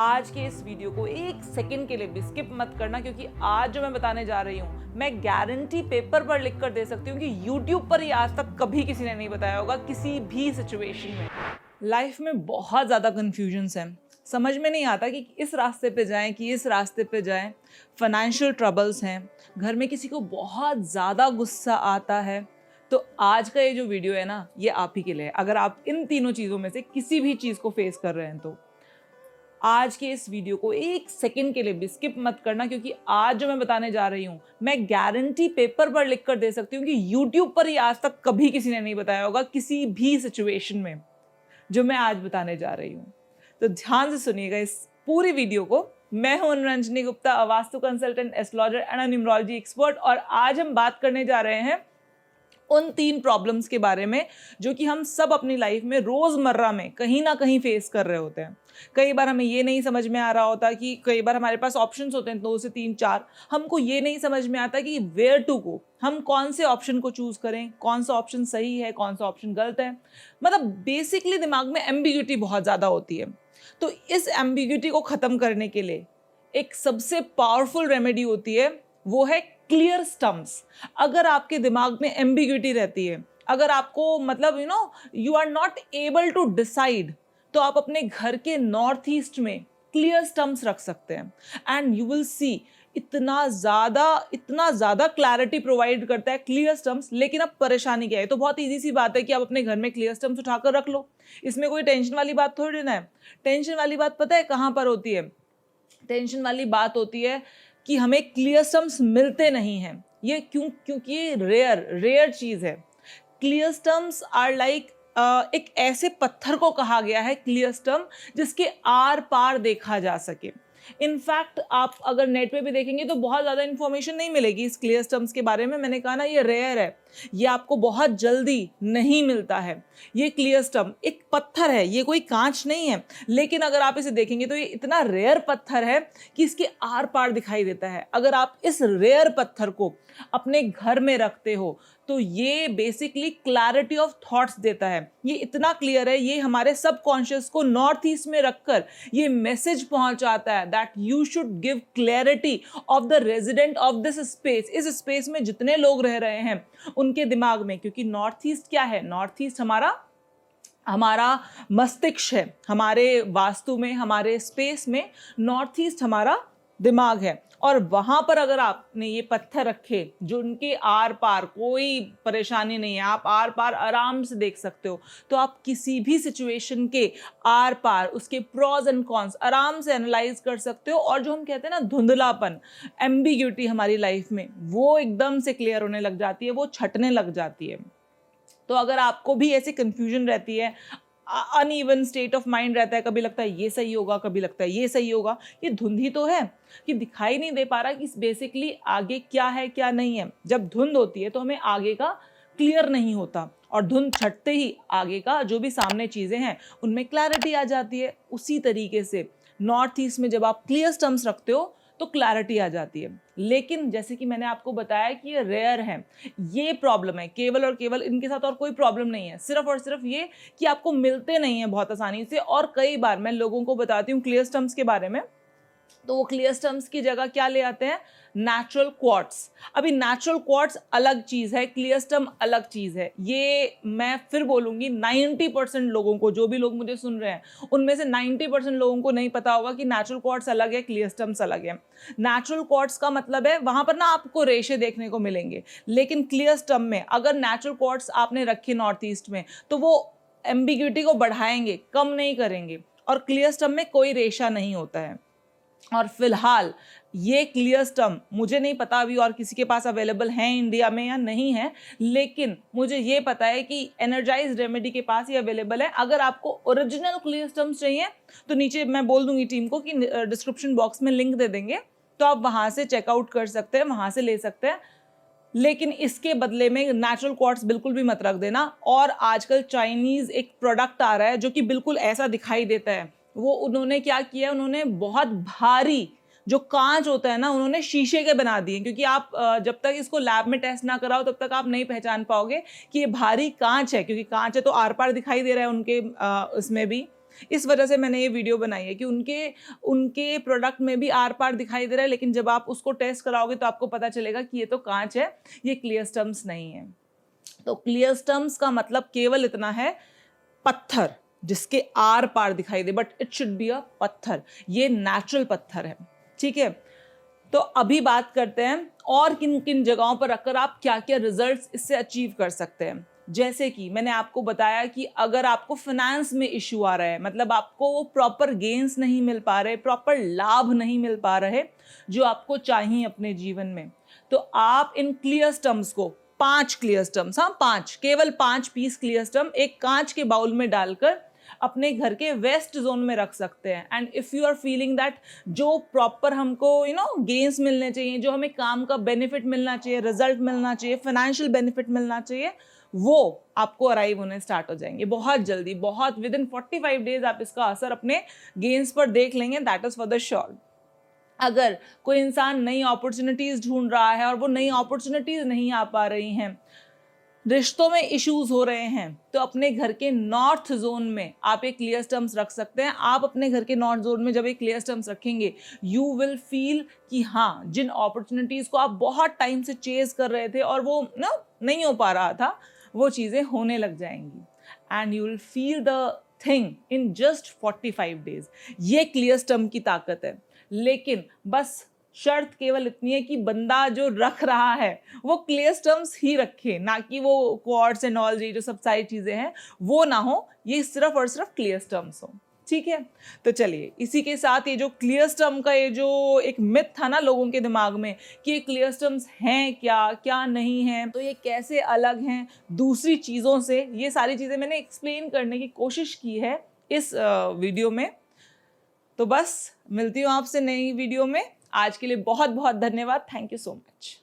आज के इस वीडियो को एक सेकंड के लिए भी स्किप मत करना, क्योंकि आज जो मैं बताने जा रही हूँ मैं गारंटी पेपर पर लिख कर दे सकती हूँ कि यूट्यूब पर ये आज तक कभी किसी ने नहीं बताया होगा किसी भी सिचुएशन में। लाइफ में बहुत ज़्यादा कन्फ्यूजन्स हैं, समझ में नहीं आता कि इस रास्ते पे जाएं कि इस रास्ते पे जाएं। फाइनेंशियल ट्रबल्स हैं, घर में किसी को बहुत ज़्यादा गुस्सा आता है। तो आज का ये जो वीडियो है ना, ये आप ही के लिए है। अगर आप इन तीनों चीज़ों में से किसी भी चीज़ को फेस कर रहे हैं तो आज के इस वीडियो को एक सेकंड के लिए भी स्किप मत करना, क्योंकि आज जो मैं बताने जा रही हूँ मैं गारंटी पेपर पर लिख कर दे सकती हूँ कि यूट्यूब पर ये आज तक कभी किसी ने नहीं बताया होगा किसी भी सिचुएशन में जो मैं आज बताने जा रही हूँ। तो ध्यान से सुनिएगा इस पूरी वीडियो को। मैं हूं Ranjani Gupta, a vastu consultant, astrologer and numerology expert, और आज हम बात करने जा रहे हैं उन 3 प्रॉब्लम्स के बारे में जो कि हम सब अपनी लाइफ में रोजमर्रा में कहीं ना कहीं फेस कर रहे होते हैं। कई बार हमें ये नहीं समझ में आ रहा होता कि कई बार हमारे पास ऑप्शंस होते हैं 2 से 3 4, हमको ये नहीं समझ में आता कि वेयर टू गो, हम कौन से ऑप्शन को चूज करें, कौन सा ऑप्शन सही है, कौन सा ऑप्शन गलत है। मतलब बेसिकली दिमाग में एम्बिग्यूटी बहुत ज़्यादा होती है। तो इस एम्बिग्यूटी को ख़त्म करने के लिए एक सबसे पावरफुल रेमेडी होती है, वो है क्लियर स्टम्प्स। अगर आपके दिमाग में एम्बिग्यूटी रहती है, अगर आपको मतलब you are not able to decide, तो आप अपने घर के नॉर्थ ईस्ट में क्लियर स्टम्प्स रख सकते हैं एंड यू विल सी इतना ज़्यादा क्लैरिटी प्रोवाइड करता है क्लियर स्टम्प्स। लेकिन अब परेशानी क्या है? तो बहुत ईजी सी बात है कि आप अपने घर में क्लियर स्टम्प्स उठाकर रख लो, इसमें कोई टेंशन वाली बात थोड़ी ना है। टेंशन वाली बात पता है कहाँ पर होती है? टेंशन वाली बात होती है कि हमें क्लियर स्टम्प्स मिलते नहीं हैं। ये क्योंकि ये रेयर चीज़ है। क्लियर स्टम्प्स आर लाइक एक ऐसे पत्थर को कहा गया है क्लियर स्टम्प जिसके आर पार देखा जा सके। इनफैक्ट आप अगर नेट पे भी देखेंगे तो बहुत ज़्यादा इन्फॉर्मेशन नहीं मिलेगी इस क्लियर स्टम्प्स के बारे में। मैंने कहा ना, ये रेयर है, ये आपको बहुत जल्दी नहीं मिलता है। ये क्लियर स्टम्प एक पत्थर है, ये कोई कांच नहीं है, लेकिन अगर आप इसे देखेंगे तो ये इतना रेयर पत्थर है कि इसके आर पार दिखाई देता है। अगर आप इस रेयर पत्थर को अपने घर में रखते हो तो ये बेसिकली क्लैरिटी ऑफ थॉट्स देता है। ये इतना क्लियर है, ये हमारे सबकॉन्शियस को नॉर्थ ईस्ट में रखकर ये मैसेज पहुंचाता है that you should give clarity of the resident of this space. इस स्पेस में जितने लोग रह रहे हैं उनके दिमाग में, क्योंकि नॉर्थ ईस्ट क्या है? नॉर्थ ईस्ट हमारा मस्तिष्क है। हमारे वास्तु में, हमारे स्पेस में नॉर्थ ईस्ट हमारा दिमाग है। और वहाँ पर अगर आपने ये पत्थर रखे जो उनके आर पार कोई परेशानी नहीं है, आप आर पार आराम से देख सकते हो, तो आप किसी भी सिचुएशन के आर पार उसके प्रॉज एंड कॉन्स आराम से एनालाइज कर सकते हो। और जो हम कहते हैं ना धुंधलापन, एम्बिग्यूटी हमारी लाइफ में, वो एकदम से क्लियर होने लग जाती है, वो छटने लग जाती है। तो अगर आपको भी ऐसी कंफ्यूजन रहती है, अनइवन स्टेट ऑफ माइंड रहता है, कभी लगता है ये सही होगा, कभी लगता है ये सही होगा, ये धुंध ही तो है कि दिखाई नहीं दे पा रहा कि बेसिकली आगे क्या है क्या नहीं है। जब धुंध होती है तो हमें आगे का क्लियर नहीं होता, और धुंध छटते ही आगे का जो भी सामने चीज़ें हैं उनमें क्लैरिटी आ जाती है। उसी तरीके से नॉर्थ ईस्ट में जब आप क्लियर स्टम्प्स रखते हो तो क्लैरिटी आ जाती है। लेकिन जैसे कि मैंने आपको बताया कि ये रेयर है, ये प्रॉब्लम है केवल और केवल, इनके साथ और कोई प्रॉब्लम नहीं है, सिर्फ और सिर्फ ये कि आपको मिलते नहीं है बहुत आसानी से। और कई बार मैं लोगों को बताती हूँ क्लियर स्टम्प्स के बारे में, तो वो क्लियर स्टम्प्स की जगह क्या ले आते हैं? Natural quartz. अभी नेचुरल क्वार्ट्स अलग चीज़ है, क्लियर स्टम्प अलग चीज़ है। ये मैं फिर बोलूँगी 90% लोगों को, जो भी लोग मुझे सुन रहे हैं उनमें से 90% लोगों को नहीं पता होगा कि नेचुरल क्वार्ट्स अलग है, क्लियर स्टम्प्स अलग है। नेचुरल क्वार्ट्स का मतलब है वहाँ पर ना आपको रेशे देखने को मिलेंगे, लेकिन क्लियर स्टम्प में अगर नेचुरल क्वार्ट्स आपने रखे नॉर्थ ईस्ट में तो वो एम्बिग्यूटी को बढ़ाएंगे, कम नहीं करेंगे। और क्लियर स्टम्प में कोई रेशा नहीं होता है। और फिलहाल ये क्लियर स्टम्प मुझे नहीं पता अभी और किसी के पास अवेलेबल है इंडिया में या नहीं है, लेकिन मुझे ये पता है कि एनर्जाइज रेमेडी के पास ये अवेलेबल है। अगर आपको ओरिजिनल क्लियर स्टम्प चाहिए तो नीचे मैं बोल दूंगी टीम को कि डिस्क्रिप्शन बॉक्स में लिंक दे देंगे, तो आप वहाँ से चेकआउट कर सकते हैं, वहाँ से ले सकते हैं। लेकिन इसके बदले में नेचुरल क्वार्ट्स बिल्कुल भी मत रख देना। और आजकल चाइनीज़ एक प्रोडक्ट आ रहा है जो कि बिल्कुल ऐसा दिखाई देता है। वो उन्होंने क्या किया, उन्होंने बहुत भारी जो कांच होता है ना, उन्होंने शीशे के बना दिए, क्योंकि आप जब तक इसको लैब में टेस्ट ना कराओ तब तक आप नहीं पहचान पाओगे कि ये भारी कांच है, क्योंकि कांच है तो आर पार दिखाई दे रहा है उनके इसमें भी। इस वजह से मैंने ये वीडियो बनाई है कि उनके प्रोडक्ट में भी आर पार दिखाई दे रहा है, लेकिन जब आप उसको टेस्ट कराओगे तो आपको पता चलेगा कि ये तो कांच है, ये क्लियरस्टम्स नहीं है। तो क्लियरस्टम्स का मतलब केवल इतना है, पत्थर जिसके आर पार दिखाई दे, but it should be a पत्थर। ये नेचुरल पत्थर है, ठीक है। तो अभी बात करते हैं और किन किन जगहों पर रखकर आप क्या क्या रिजल्ट्स इससे अचीव कर सकते हैं। जैसे कि मैंने आपको बताया कि अगर आपको फाइनेंस में इश्यू आ रहा है, मतलब आपको प्रॉपर गेन्स नहीं मिल पा रहे, प्रॉपर लाभ नहीं मिल पा रहे जो आपको चाहिए अपने जीवन में, तो आप इन क्लियरस्टम्स को 5 क्लियरस्टम्स, हाँ 5, केवल 5 पीस क्लियरस्टम एक कांच के बाउल में डालकर अपने घर के वेस्ट जोन में रख सकते हैं। And if you are feeling that जो प्रॉपर हमको गेन्स मिलने चाहिए, जो हमें काम का बेनिफिट मिलना चाहिए, रिजल्ट मिलना चाहिए, फाइनेंशियल बेनिफिट मिलना चाहिए, वो आपको अराइव होने स्टार्ट हो जाएंगे बहुत जल्दी, बहुत विद इन 45 डेज आप इसका असर अपने गेन्स पर देख लेंगे, that is for the sure. अगर कोई इंसान नई अपॉर्चुनिटीज ढूंढ रहा है और वो नई अपॉर्चुनिटीज नहीं आ पा रही हैं, रिश्तों में इश्यूज हो रहे हैं, तो अपने घर के नॉर्थ जोन में आप एक क्लियरस्टम्स रख सकते हैं। आप अपने घर के नॉर्थ जोन में जब एक क्लियरस्टम्स रखेंगे, यू विल फील कि हाँ, जिन अपॉर्चुनिटीज को आप बहुत टाइम से चेज कर रहे थे और वो नहीं हो पा रहा था, वो चीज़ें होने लग जाएंगी। And you will feel the thing in just 45 days. ये क्लियरस्टम की ताकत है। लेकिन बस शर्त केवल इतनी है कि बंदा जो रख रहा है वो क्लियरस्टम्स ही रखे, ना कि वो क्वार्ट्स एंड ऑल जो सब सारी चीज़ें हैं वो ना हो, ये सिर्फ और सिर्फ क्लियरस्टम्स हो, ठीक है। तो चलिए, इसी के साथ ये जो क्लियरस्टम का ये जो एक मिथ था ना लोगों के दिमाग में कि ये क्लियरस्टम्स हैं क्या क्या नहीं हैं, तो ये कैसे अलग हैं दूसरी चीज़ों से, ये सारी चीज़ें मैंने एक्सप्लेन करने की कोशिश की है इस वीडियो में। तो बस मिलती हूँ आपसे नई वीडियो में। आज के लिए बहुत बहुत धन्यवाद। Thank you so much.